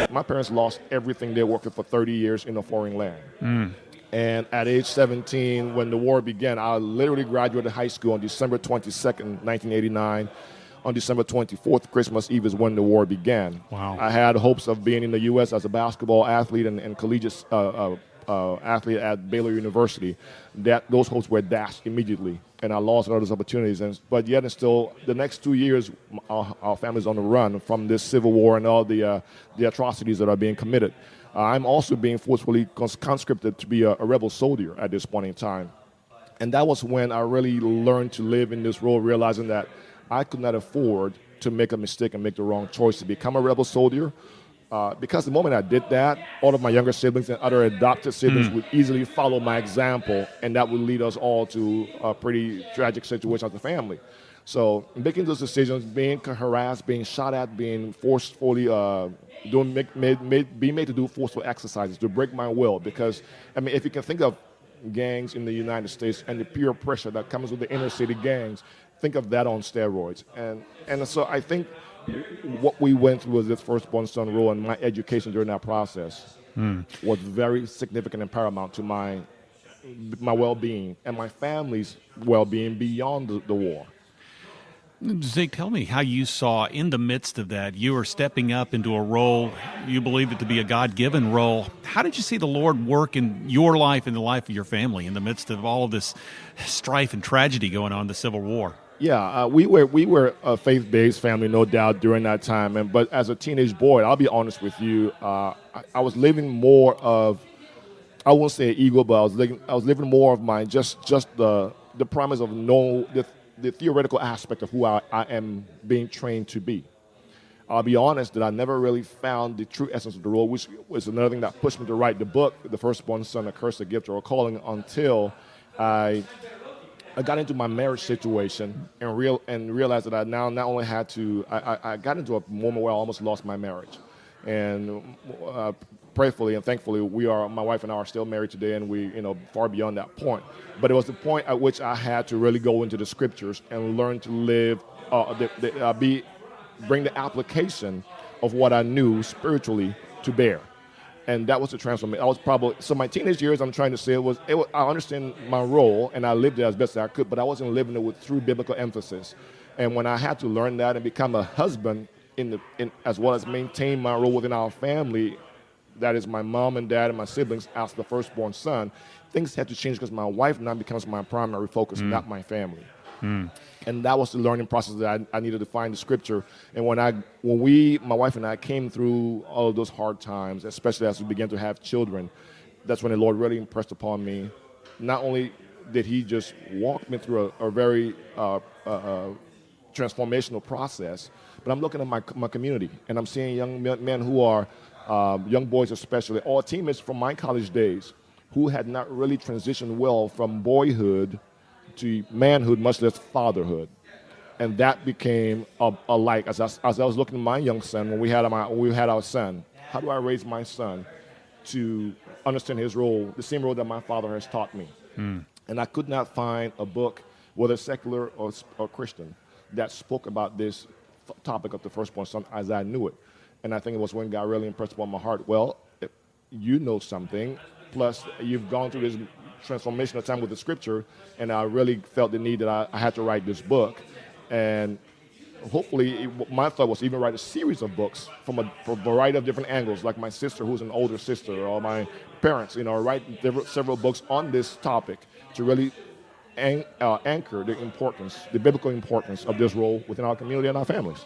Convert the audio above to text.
My parents lost everything they worked for 30 years in a foreign land. And at age 17, when the war began, I literally graduated high school on December 22nd, 1989. On December 24th, Christmas Eve, is when the war began. Wow. I had hopes of being in the U.S. as a basketball athlete and collegiate athlete at Baylor University. Those hopes were dashed immediately, and I lost all those opportunities. But yet and still, the next 2 years, our family's on the run from this civil war and all the atrocities that are being committed. I'm also being forcefully conscripted to be a rebel soldier at this point in time. And that was when I really learned to live in this role, realizing that I could not afford to make a mistake and make the wrong choice to become a rebel soldier. Because the moment I did that, all of my younger siblings and other adopted siblings would easily follow my example, and that would lead us all to a pretty tragic situation as a family. So making those decisions, being harassed, being shot at, being forcefully being made to do forceful exercises to break my will. Because, I mean, if you can think of gangs in the United States and the peer pressure that comes with the inner city gangs, think of that on steroids. And so I think what we went through with this firstborn son role and my education during that process was very significant and paramount to my well-being and my family's well-being beyond the war. Zeke, tell me how you saw in the midst of that, you were stepping up into a role, you believed it to be a God-given role. How did you see the Lord work in your life and the life of your family in the midst of all of this strife and tragedy going on in the Civil War? Yeah, we were a faith-based family, no doubt, during that time. But as a teenage boy, I'll be honest with you, I was living more of, I won't say ego, but I was living more of my just the promise of the theoretical aspect of who I am being trained to be. I'll be honest that I never really found the true essence of the role, which was another thing that pushed me to write the book, The Firstborn Son, A Curse, A Gift, or a Calling, until I got into my marriage situation and realized that I now not only had to, I got into a moment where I almost lost my marriage. And prayerfully and thankfully, my wife and I are still married today, and we, far beyond that point. But it was the point at which I had to really go into the scriptures and learn to live, bring the application of what I knew spiritually to bear. And that was the transformation. So my teenage years, I'm trying to say, I understand my role, and I lived it as best as I could, but I wasn't living it with true biblical emphasis. And when I had to learn that and become a husband, as well as maintain my role within our family, that is my mom and dad and my siblings as the firstborn son, things had to change because my wife now becomes my primary focus, not my family. And that was the learning process that I needed to find the scripture. And when my wife and I came through all of those hard times, especially as we began to have children, that's when the Lord really impressed upon me. Not only did he just walk me through a very transformational process, but I'm looking at my community, and I'm seeing young men who are, young boys especially, all teammates from my college days, who had not really transitioned well from boyhood to manhood, much less fatherhood. And that became a light as I was looking at my young son when we had our son. How do I raise my son to understand his role, the same role that my father has taught me? And I could not find a book, whether secular or Christian, that spoke about this topic of the firstborn son as I knew it. And I think it was when God really impressed upon my heart, well, you know something, plus you've gone through this transformational time with the scripture, and I really felt the need that I had to write this book. And hopefully, my thought was even write a series of books from a variety of different angles, like my sister, who's an older sister, or my parents, write several books on this topic to really anchor the biblical importance of this role within our community and our families.